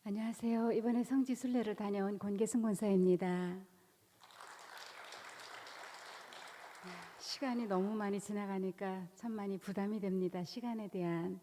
안녕하세요. 이번에 성지 순례를 다녀온 권계승 권사입니다. 시간이 너무 많이 지나가니까 참 많이 부담이 됩니다. 시간에 대한.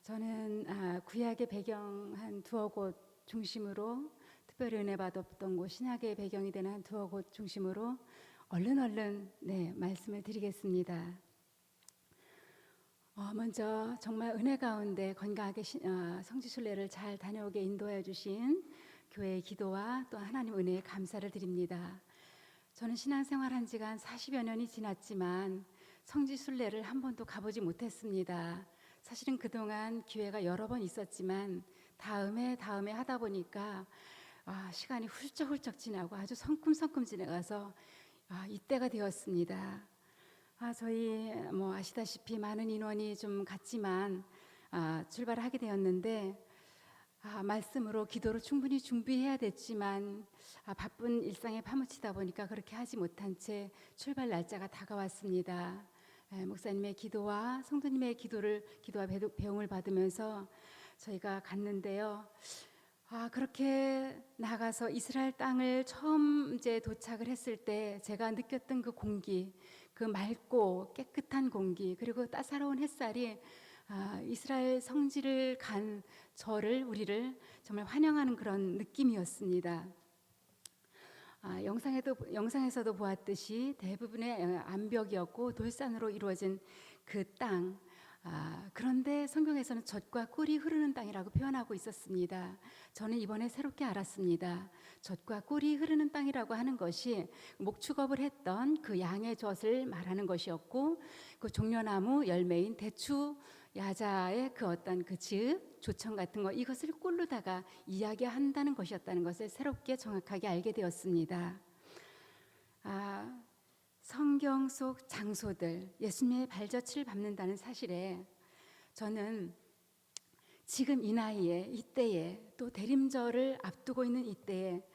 저는 구약의 배경 한 두어 곳 중심으로, 특별히 은혜 받았던 곳 신약의 배경이 되는 한 두어 곳 중심으로 얼른 말씀을 드리겠습니다. 먼저 정말 은혜 가운데 건강하게 성지 순례를 잘 다녀오게 인도해 주신 교회의 기도와 또 하나님 은혜에 감사를 드립니다. 저는 신앙생활 한 지가 한 40여 년이 지났지만 성지 순례를 한 번도 가보지 못했습니다. 사실은 그동안 기회가 여러 번 있었지만 다음에 하다 보니까 시간이 훌쩍훌쩍 지나고 아주 성큼성큼 지나가서 이때가 되었습니다. 저희 아시다시피 많은 인원이 좀 갔지만 출발을 하게 되었는데 말씀으로 기도로 충분히 준비해야 됐지만 바쁜 일상에 파묻히다 보니까 그렇게 하지 못한 채 출발 날짜가 다가왔습니다. 목사님의 기도와 성도님의 기도와 배웅을 받으면서 저희가 갔는데요. 그렇게 나가서 이스라엘 땅을 처음 이제 도착을 했을 때 제가 느꼈던 그 공기, 그 맑고 깨끗한 공기, 그리고 따사로운 햇살이 이스라엘 성지를 간 우리를 정말 환영하는 그런 느낌이었습니다. 영상에서도 보았듯이 대부분의 암벽이었고 돌산으로 이루어진 그 땅. 그런데 성경에서는 젖과 꿀이 흐르는 땅이라고 표현하고 있었습니다. 저는 이번에 새롭게 알았습니다. 젖과 꿀이 흐르는 땅이라고 하는 것이 목축업을 했던 그 양의 젖을 말하는 것이었고, 그 종려나무 열매인 대추 야자의 그 어떤 그 즙, 조청 같은 거, 이것을 꿀로다가 이야기한다는 것이었다는 것을 새롭게 정확하게 알게 되었습니다. 성경 속 장소들, 예수님의 발자취를 밟는다는 사실에 저는 지금 이 나이에, 이때에, 또 대림절을 앞두고 있는 이때에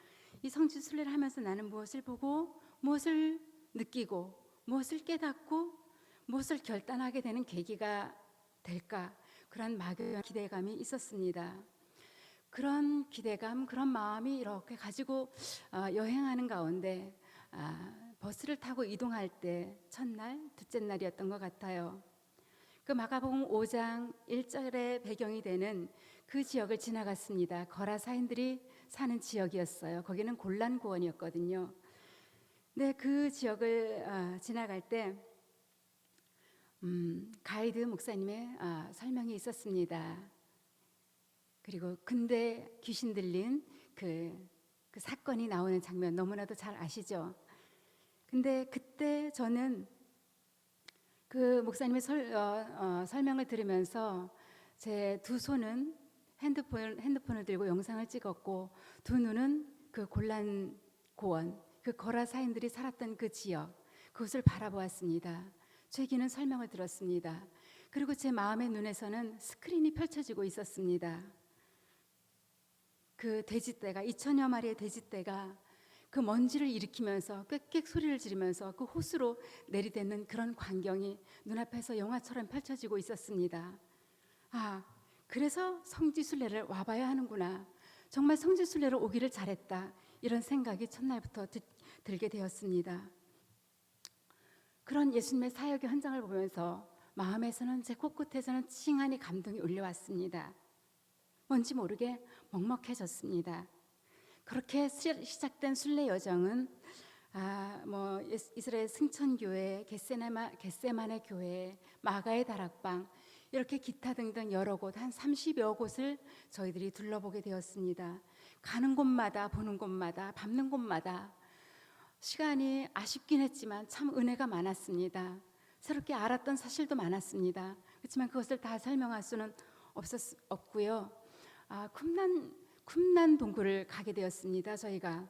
이 성지 순례를 하면서 나는 무엇을 보고, 무엇을 느끼고, 무엇을 깨닫고, 무엇을 결단하게 되는 계기가 될까, 그런 막연한 기대감이 있었습니다. 그런 기대감, 그런 마음이 이렇게 가지고 여행하는 가운데 버스를 타고 이동할 때 첫날, 둘째 날이었던 것 같아요. 그 마가복음 5장 1절의 배경이 되는 그 지역을 지나갔습니다. 거라사인들이 사는 지역이었어요. 거기는 골란고원이었거든요. 네, 그 지역을 지나갈 때 가이드 목사님의 설명이 있었습니다. 그리고 근데 귀신 들린 그 사건이 나오는 장면 너무나도 잘 아시죠? 근데 그때 저는 그 목사님의 설명을 들으면서 제 두 손은 핸드폰을 들고 영상을 찍었고, 두 눈은 그 골란 고원, 그 거라사인들이 살았던 그 지역, 그것을 바라보았습니다. 제 귀는 설명을 들었습니다. 그리고 제 마음의 눈에서는 스크린이 펼쳐지고 있었습니다. 그 돼지떼가, 2000여 마리의 돼지떼가 그 먼지를 일으키면서 꽥꽥 소리를 지르면서 그 호수로 내리대는 그런 광경이 눈앞에서 영화처럼 펼쳐지고 있었습니다. 그래서 성지순례를 와봐야 하는구나, 정말 성지순례를 오기를 잘했다, 이런 생각이 첫날부터 들게 되었습니다. 그런 예수님의 사역의 현장을 보면서 마음에서는, 제 코끝에서는 칭하니 감동이 울려왔습니다. 뭔지 모르게 먹먹해졌습니다. 그렇게 시작된 순례 여정은 이스라엘 승천교회, 겟세마네 교회, 마가의 다락방, 이렇게 기타 등등 여러 곳, 한 30여 곳을 저희들이 둘러보게 되었습니다. 가는 곳마다, 보는 곳마다, 밟는 곳마다 시간이 아쉽긴 했지만 참 은혜가 많았습니다. 새롭게 알았던 사실도 많았습니다. 그렇지만 그것을 다 설명할 수는 없고요. 쿰난 동굴을 가게 되었습니다. 저희가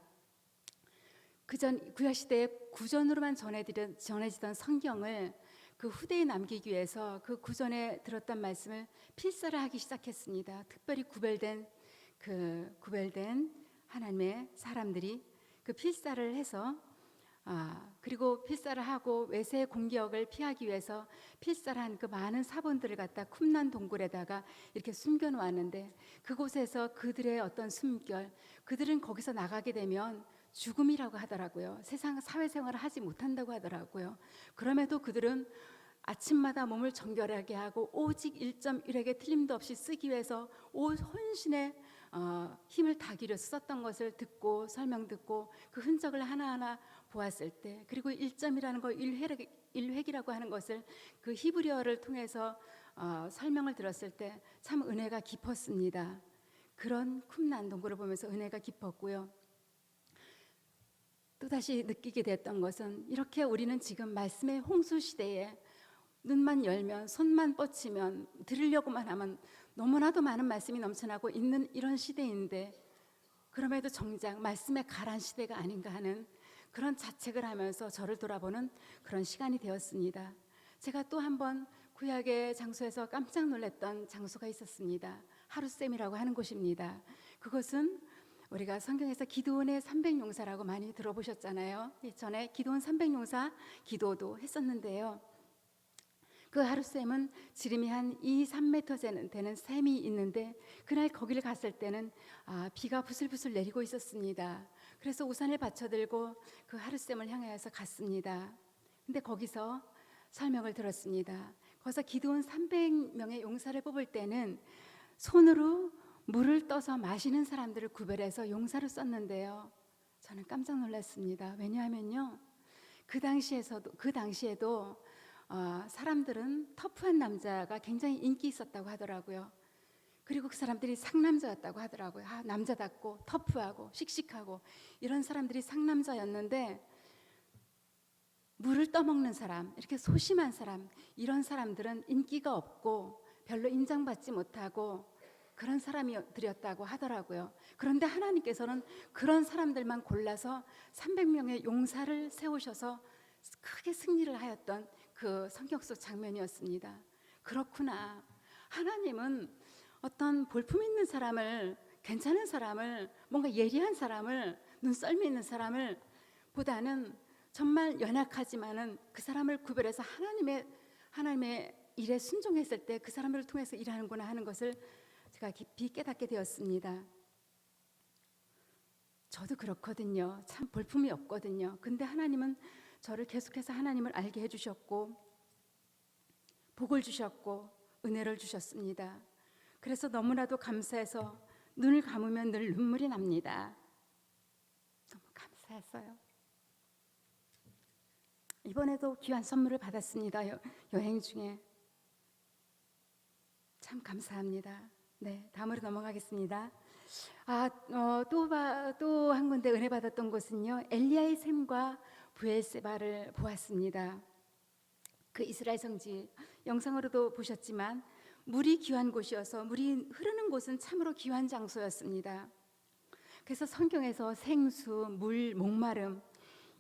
구약시대에 구전으로만 전해지던 성경을 그 후대에 남기기 위해서 그 구전에 들었던 말씀을 필사를 하기 시작했습니다. 특별히 구별된 하나님의 사람들이 그 필사를 해서 그리고 필사를 하고 외세의 공격을 피하기 위해서 필사한 그 많은 사본들을 갖다 쿰난 동굴에다가 이렇게 숨겨 놓았는데, 그곳에서 그들의 어떤 숨결, 그들은 거기서 나가게 되면 죽음이라고 하더라고요. 세상 사회생활을 하지 못한다고 하더라고요. 그럼에도 그들은 아침마다 몸을 정결하게 하고 오직 1.1획의 틀림도 없이 쓰기 위해서 온 혼신의 힘을 다기려 썼던 것을 듣고 설명 듣고 그 흔적을 하나하나 보았을 때, 그리고 1점이라는 거 1획이라고 하는 것을 그 히브리어를 통해서 설명을 들었을 때 참 은혜가 깊었습니다. 그런 쿰난 동굴을 보면서 은혜가 깊었고요. 또다시 느끼게 됐던 것은, 이렇게 우리는 지금 말씀의 홍수 시대에 눈만 열면 손만 뻗치면 들으려고만 하면 너무나도 많은 말씀이 넘쳐나고 있는 이런 시대인데, 그럼에도 정작 말씀의 가란 시대가 아닌가 하는 그런 자책을 하면서 저를 돌아보는 그런 시간이 되었습니다. 제가 또 한번 구약의 장소에서 깜짝 놀랐던 장소가 있었습니다. 하룻샘이라고 하는 곳입니다. 그것은 우리가 성경에서 기드온의 300용사라고 많이 들어보셨잖아요. 전에 기드온 300용사 기도도 했었는데요. 그 하룻샘은 지름이 한 2-3m 되는 샘이 있는데, 그날 거기를 갔을 때는 비가 부슬부슬 내리고 있었습니다. 그래서 우산을 받쳐들고 그 하룻샘을 향하여서 갔습니다. 근데 거기서 설명을 들었습니다. 거기서 기드온 300명의 용사를 뽑을 때는 손으로 물을 떠서 마시는 사람들을 구별해서 용사로 썼는데요. 저는 깜짝 놀랐습니다. 왜냐하면요, 그 당시에도 사람들은 터프한 남자가 굉장히 인기 있었다고 하더라고요. 그리고 그 사람들이 상남자였다고 하더라고요. 남자답고 터프하고 씩씩하고 이런 사람들이 상남자였는데, 물을 떠먹는 사람, 이렇게 소심한 사람, 이런 사람들은 인기가 없고 별로 인정받지 못하고 그런 사람들이었다고 하더라고요. 그런데 하나님께서는 그런 사람들만 골라서 300명의 용사를 세우셔서 크게 승리를 하였던 그 성경 속 장면이었습니다. 그렇구나. 하나님은 어떤 볼품 있는 사람을, 괜찮은 사람을, 뭔가 예리한 사람을, 눈썰미 있는 사람을 보다는 정말 연약하지만은 그 사람을 구별해서 하나님의 일에 순종했을 때 그 사람을 통해서 일하는구나 하는 것을 제가 깊이 깨닫게 되었습니다. 저도 그렇거든요. 참 볼품이 없거든요. 근데 하나님은 저를 계속해서 하나님을 알게 해주셨고 복을 주셨고 은혜를 주셨습니다. 그래서 너무나도 감사해서 눈을 감으면 늘 눈물이 납니다. 너무 감사했어요. 이번에도 귀한 선물을 받았습니다. 여행 중에. 참 감사합니다. 네, 다음으로 넘어가겠습니다. 또 한 군데 은혜 받았던 곳은요, 엘리야의 샘과 브엘세바를 보았습니다. 그 이스라엘 성지 영상으로도 보셨지만 물이 귀한 곳이어서 물이 흐르는 곳은 참으로 귀한 장소였습니다. 그래서 성경에서 생수, 물, 목마름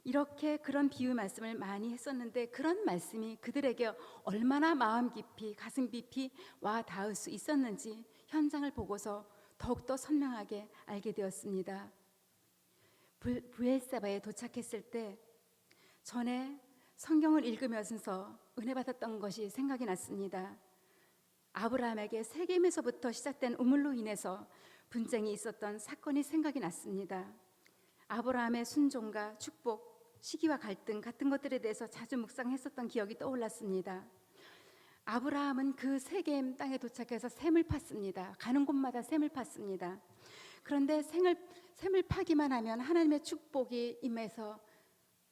이렇게 그런 비유 말씀을 많이 했었는데, 그런 말씀이 그들에게 얼마나 마음 깊이 가슴 깊이 와 닿을 수 있었는지 현장을 보고서 더욱더 선명하게 알게 되었습니다. 브엘세바에 도착했을 때 전에 성경을 읽으면서 은혜 받았던 것이 생각이 났습니다. 아브라함에게 세겜에서부터 시작된 우물로 인해서 분쟁이 있었던 사건이 생각이 났습니다. 아브라함의 순종과 축복, 시기와 갈등 같은 것들에 대해서 자주 묵상했었던 기억이 떠올랐습니다. 아브라함은 그 세겜 땅에 도착해서 샘을 팠습니다. 가는 곳마다 샘을 팠습니다. 그런데 샘을 파기만 하면 하나님의 축복이 임해서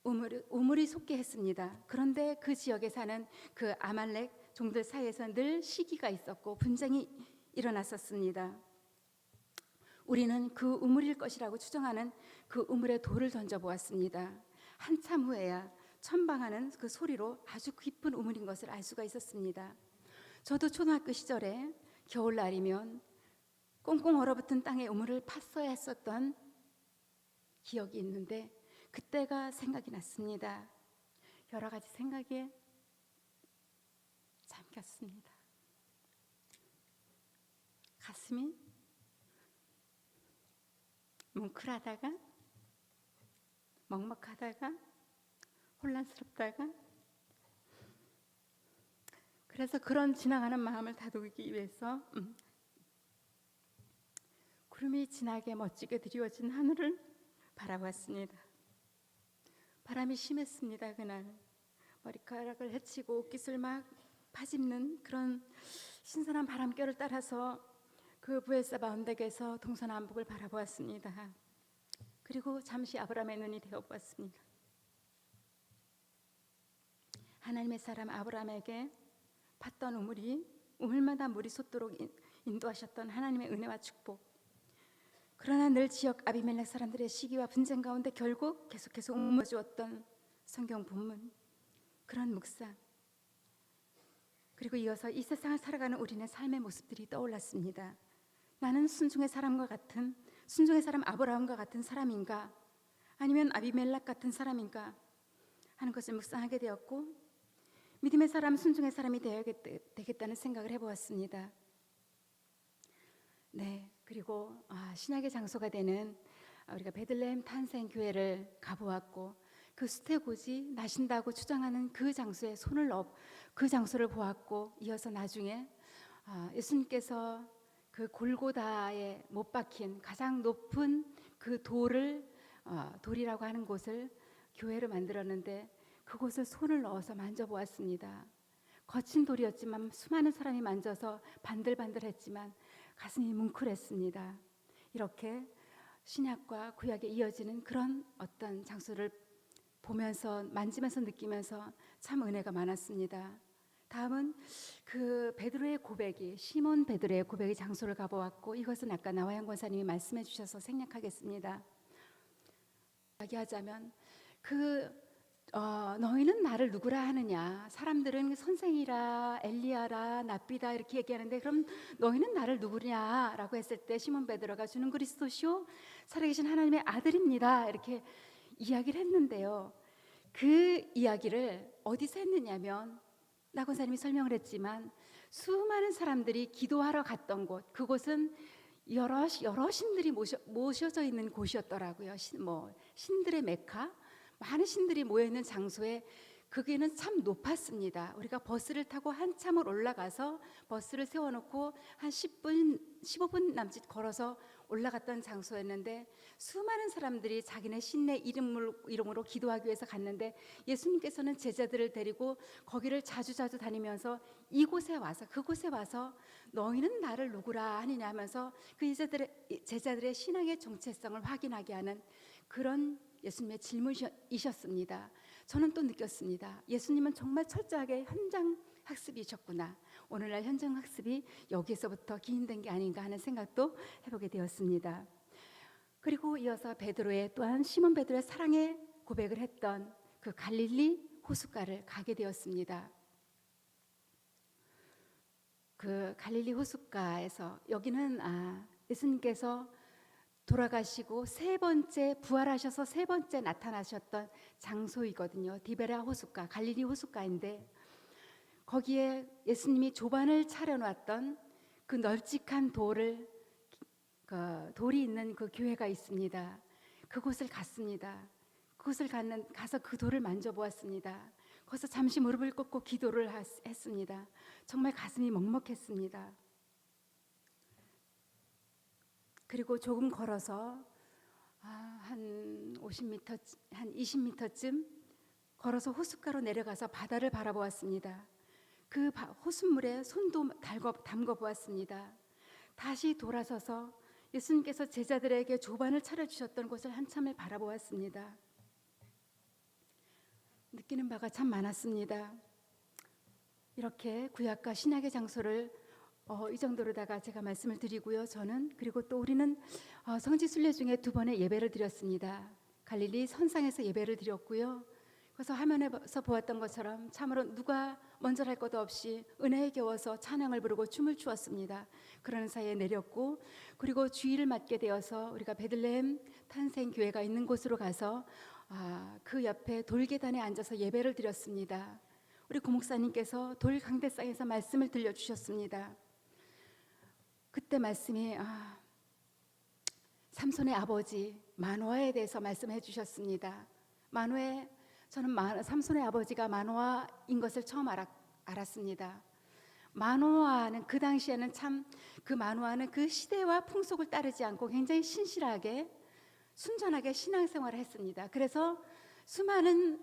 우물이 솟게 했습니다. 그런데 그 지역에 사는 그 아말렉 종들 사이에서 늘 시기가 있었고 분쟁이 일어났었습니다. 우리는 그 우물일 것이라고 추정하는 그 우물에 돌을 던져보았습니다. 한참 후에야 천방하는 그 소리로 아주 깊은 우물인 것을 알 수가 있었습니다. 저도 초등학교 시절에 겨울날이면 꽁꽁 얼어붙은 땅에 우물을 팠어야 했었던 기억이 있는데, 그때가 생각이 났습니다. 여러 가지 생각에 잠겼습니다. 가슴이 뭉클하다가 먹먹하다가 혼란스럽다가, 그래서 그런 지나가는 마음을 다독이기 위해서 구름이 진하게 멋지게 드리워진 하늘을 바라봤습니다. 바람이 심했습니다. 그날 머리카락을 헤치고 옷깃을 막 파집는 그런 신선한 바람결을 따라서 그 부에사바 언덕에서 동서남북을 바라보았습니다. 그리고 잠시 아브라함의 눈이 되어보았습니다. 하나님의 사람 아브라함에게 팠던 우물마다 물이 솟도록 인도하셨던 하나님의 은혜와 축복, 그러나 늘 지역 아비멜렉 사람들의 시기와 분쟁 가운데 결국 계속해서 우물을 주었던 성경 본문, 그런 묵상, 그리고 이어서 이 세상을 살아가는 우리네 삶의 모습들이 떠올랐습니다. 나는 순종의 사람 아브라함과 같은 사람인가, 아니면 아비멜렉 같은 사람인가 하는 것을 묵상하게 되었고, 믿음의 사람, 순종의 사람이 되겠다는 생각을 해보았습니다. 네, 그리고 신약의 장소가 되는 우리가 베들레헴 탄생교회를 가보았고, 그 수태고지 나신다고 주장하는 그 장소에 손을 넣어 그 장소를 보았고, 이어서 나중에 예수님께서 그 골고다에 못 박힌 가장 높은 그 돌이라고 하는 곳을 교회를 만들었는데, 그곳을 손을 넣어서 만져보았습니다. 거친 돌이었지만 수많은 사람이 만져서 반들반들했지만 가슴이 뭉클했습니다. 이렇게 신약과 구약에 이어지는 그런 어떤 장소를 보면서 만지면서 느끼면서 참 은혜가 많았습니다. 다음은 그 베드로의 고백이, 시몬 베드로의 고백의 장소를 가보았고, 이것은 아까 나화영 권사님이 말씀해 주셔서 생략하겠습니다. 이야기하자면 너희는 나를 누구라 하느냐, 사람들은 선생이라 엘리야라 납비다 이렇게 얘기하는데, 그럼 너희는 나를 누구냐라고 했을 때 시몬 베드로가 주는 그리스도시요 살아계신 하나님의 아들입니다 이렇게 이야기를 했는데요. 그 이야기를 어디서 했느냐면, 나 권사님이 설명을 했지만 수많은 사람들이 기도하러 갔던 곳, 그곳은 여러 신들이 모셔져 있는 곳이었더라고요. 신들의 메카, 많은 신들이 모여있는 장소에, 거기는 참 높았습니다. 우리가 버스를 타고 한참을 올라가서 버스를 세워놓고 한 10분, 15분 남짓 걸어서 올라갔던 장소였는데, 수많은 사람들이 자기네 신의 이름으로 기도하기 위해서 갔는데, 예수님께서는 제자들을 데리고 거기를 자주 다니면서 그곳에 와서 너희는 나를 누구라 하느냐 하면서 그 제자들의 신앙의 정체성을 확인하게 하는 그런 예수님의 질문이셨습니다. 저는 또 느꼈습니다. 예수님은 정말 철저하게 현장 학습이셨구나. 오늘날 현장 학습이 여기에서부터 기인된 게 아닌가 하는 생각도 해보게 되었습니다. 그리고 이어서 또한 시몬 베드로의 사랑의 고백을 했던 그 갈릴리 호숫가를 가게 되었습니다. 그 갈릴리 호숫가에서, 여기는 예수님께서 돌아가시고 부활하셔서 세 번째 나타나셨던 장소이거든요. 디베라 호숫가, 갈릴리 호숫가인데, 거기에 예수님이 조반을 차려놨던 그 널찍한 돌이 있는 그 교회가 있습니다. 그곳을 갔습니다. 가서 그 돌을 만져보았습니다. 거기서 잠시 무릎을 꿇고 기도를 했습니다. 정말 가슴이 먹먹했습니다. 그리고 조금 걸어서 한 20m쯤 걸어서 호숫가로 내려가서 바다를 바라보았습니다. 그 호숫물에 손도 담궈 보았습니다. 다시 돌아서서 예수님께서 제자들에게 조반을 차려주셨던 곳을 한참을 바라보았습니다. 느끼는 바가 참 많았습니다. 이렇게 구약과 신약의 장소를 이 정도로다가 제가 말씀을 드리고요. 그리고 또 우리는 성지순례 중에 2번의 예배를 드렸습니다. 갈릴리 선상에서 예배를 드렸고요. 그래서 화면에서 보았던 것처럼 참으로 누가 먼저 할 것도 없이 은혜에 겨워서 찬양을 부르고 춤을 추었습니다. 그러는 사이에 내렸고, 그리고 주일을 맞게 되어서 우리가 베들레헴 탄생교회가 있는 곳으로 가서 그 옆에 돌계단에 앉아서 예배를 드렸습니다. 우리 고목사님께서 돌 강대상에서 말씀을 들려주셨습니다. 그때 말씀이 삼손의 아버지 마노아에 대해서 말씀해 주셨습니다. 마노아, 저는 삼손의 아버지가 마노아인 것을 처음 알았습니다. 마노아는 그 당시에는 참 그 마노아는 그 시대와 풍속을 따르지 않고 굉장히 신실하게 순전하게 신앙생활을 했습니다. 그래서 수많은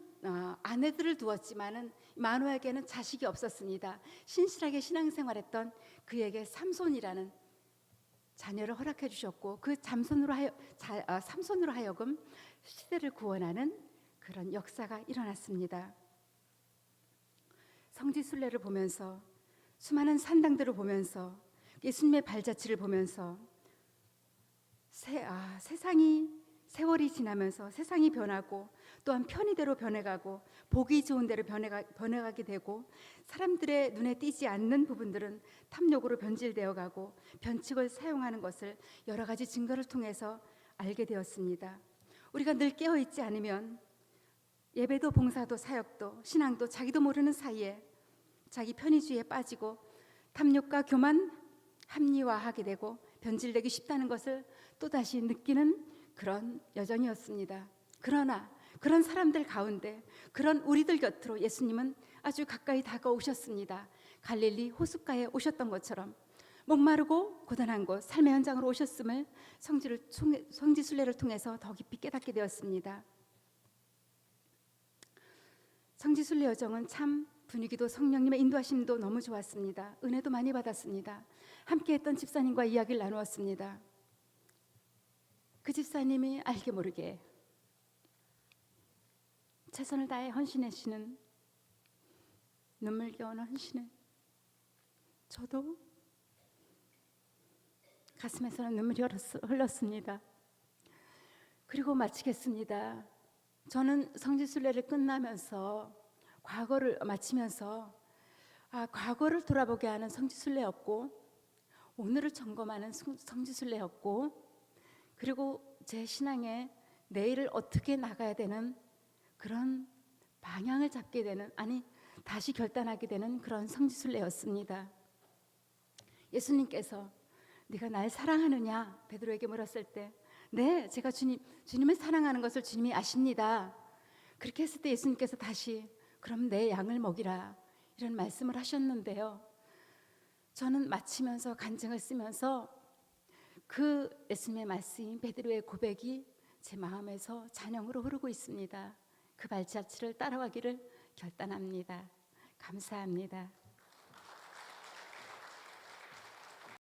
아내들을 두었지만은 마노아에게는 자식이 없었습니다. 신실하게 신앙생활했던 그에게 삼손이라는 자녀를 허락해 주셨고 그 삼손으로 하여금 시대를 구원하는 그런 역사가 일어났습니다. 성지순례를 보면서 수많은 산당들을 보면서 예수님의 발자취를 보면서 세월이 지나면서 세상이 변하고 또한 편의대로 변해가고 보기 좋은 대로 변해가게 되고 사람들의 눈에 띄지 않는 부분들은 탐욕으로 변질되어 가고 변칙을 사용하는 것을 여러 가지 증거를 통해서 알게 되었습니다. 우리가 늘 깨어있지 않으면 예배도 봉사도 사역도 신앙도 자기도 모르는 사이에 자기 편의주의에 빠지고 탐욕과 교만 합리화하게 되고 변질되기 쉽다는 것을 또다시 느끼는 그런 여정이었습니다. 그러나 그런 사람들 가운데 그런 우리들 곁으로 예수님은 아주 가까이 다가오셨습니다. 갈릴리 호숫가에 오셨던 것처럼 목마르고 고단한 곳 삶의 현장으로 오셨음을 성지순례를 통해서 더 깊이 깨닫게 되었습니다. 성지순례 여정은 참 분위기도 성령님의 인도하심도 너무 좋았습니다. 은혜도 많이 받았습니다. 함께했던 집사님과 이야기를 나누었습니다. 그 집사님이 알게 모르게 최선을 다해 헌신하시는 눈물겨운 헌신을 저도 가슴에서는 눈물이 흘렀습니다. 그리고 마치겠습니다. 저는 성지순례를 끝나면서 과거를 마치면서 과거를 돌아보게 하는 성지순례였고 오늘을 점검하는 성지순례였고 그리고 제 신앙의 내일을 어떻게 나가야 되는 그런 방향을 잡게 되는 다시 결단하게 되는 그런 성지순례였습니다. 예수님께서 네가 날 사랑하느냐 베드로에게 물었을 때 네, 제가 주님을 사랑하는 것을 주님이 아십니다. 그렇게 했을 때 예수님께서 다시 그럼 내 양을 먹이라 이런 말씀을 하셨는데요. 저는 마치면서 간증을 쓰면서 그 예수님의 말씀 베드로의 고백이 제 마음에서 잔영으로 흐르고 있습니다. 그 발자취를 따라가기를 결단합니다. 감사합니다.